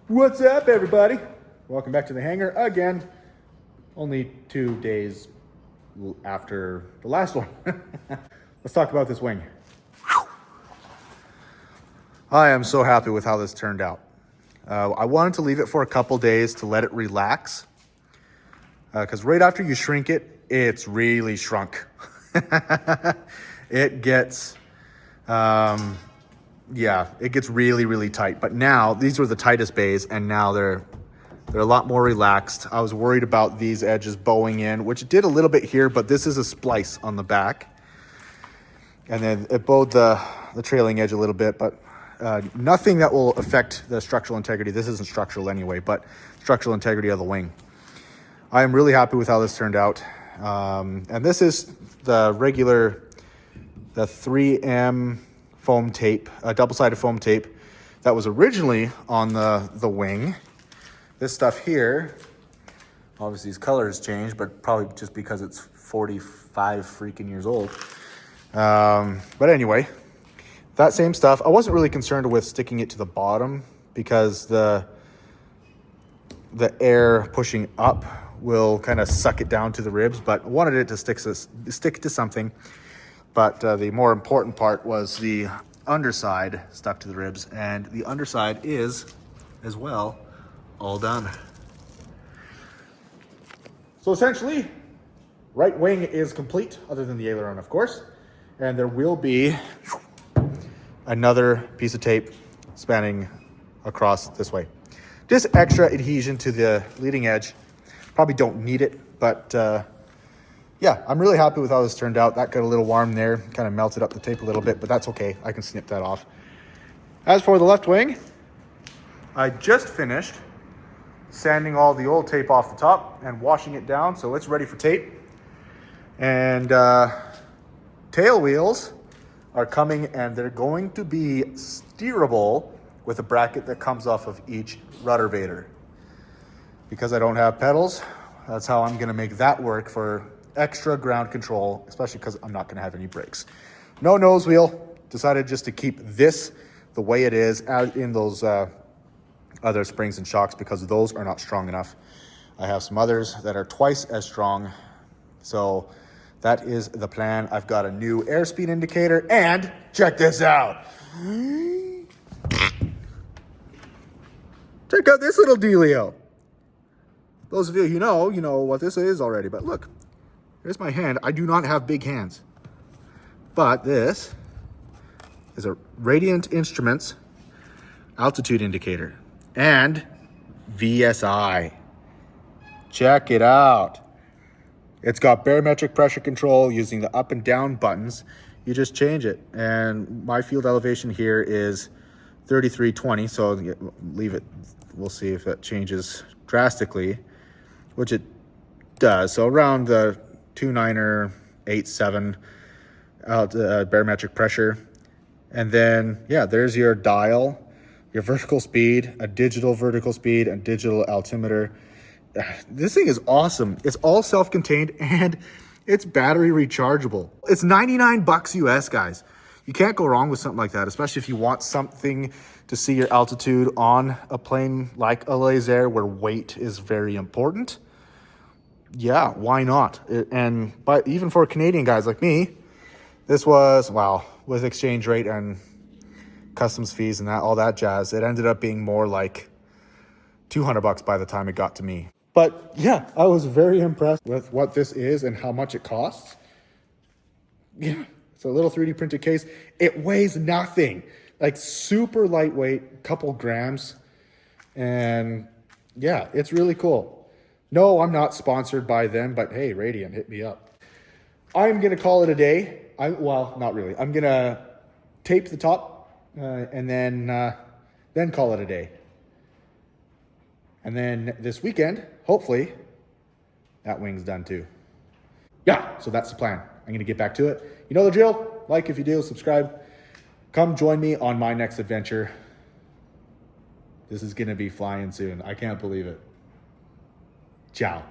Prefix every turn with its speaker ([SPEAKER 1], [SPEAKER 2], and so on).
[SPEAKER 1] What's up, everybody? Welcome back to the hangar again. Only 2 days after the last one. Let's talk about this wing. I am so happy with how this turned out. I wanted to leave it for a couple days to let it relax. Because right after you shrink it, it's really shrunk. It gets, it gets really, really tight. But now, these were the tightest bays, and now they're a lot more relaxed. I was worried about these edges bowing in, which it did a little bit here, but this is a splice on the back. And then it bowed the trailing edge a little bit, but nothing that will affect the structural integrity. This isn't structural anyway, but structural integrity of the wing. I am really happy with how this turned out. And this is the regular, the 3M foam tape, double-sided foam tape that was originally on the wing. This stuff here, obviously these colors changed, but probably just because it's 45 freaking years old. But anyway, that same stuff. I wasn't really concerned with sticking it to the bottom because the air pushing up will kind of suck it down to the ribs, but I wanted it to stick to something. But the more important part was the underside stuck to the ribs, and the underside is, as well, all done. So essentially, right wing is complete, other than the aileron, of course. And there will be another piece of tape spanning across this way. Just extra adhesion to the leading edge. Probably don't need it, but yeah, I'm really happy with how this turned out. That got a little warm there, kind of melted up the tape a little bit, but that's okay. I can snip that off. As for the left wing, I just finished sanding all the old tape off the top and washing it down, so it's ready for tape. And tail wheels are coming, and they're going to be steerable with a bracket that comes off of each rudder vader. Because I don't have pedals, that's how I'm gonna make that work for extra ground control, especially because I'm not gonna have any brakes. No nose wheel. Decided just to keep this the way it is, add in those other springs and shocks because those are not strong enough. I have some others that are twice as strong. So that is the plan. I've got a new airspeed indicator, and check this out. Check out this little dealio. Those of you who know what this is already, but look, here's my hand. I do not have big hands, but this is a Radiant Instruments altitude indicator and VSI. Check it out. It's got barometric pressure control using the up and down buttons. You just change it. And my field elevation here is 3320. So leave it. We'll see if it changes drastically, which it does. So around the 29 87 barometric pressure. And then, yeah, there's your dial, your vertical speed, a digital vertical speed, and digital altimeter. This thing is awesome. It's all self-contained, and it's battery rechargeable. It's 99 bucks US, guys. You can't go wrong with something like that, especially if you want something to see your altitude on a plane like a Laser where weight is very important. Yeah, why not? But even for Canadian guys like me, this was, wow, with exchange rate and customs fees and all that jazz, it ended up being more like 200 bucks by the time it got to me. But yeah, I was very impressed with what this is and how much it costs. Yeah, it's a little 3D printed case. It weighs nothing, like super lightweight, couple grams. And yeah, it's really cool. No, I'm not sponsored by them, but hey, Radiant, hit me up. I'm gonna call it a day. Well, not really. I'm gonna tape the top and then call it a day. And then this weekend, hopefully, that wing's done too. Yeah, so that's the plan. I'm gonna get back to it. You know the drill. Like if you do, subscribe. Come join me on my next adventure. This is gonna be flying soon. I can't believe it. Ciao.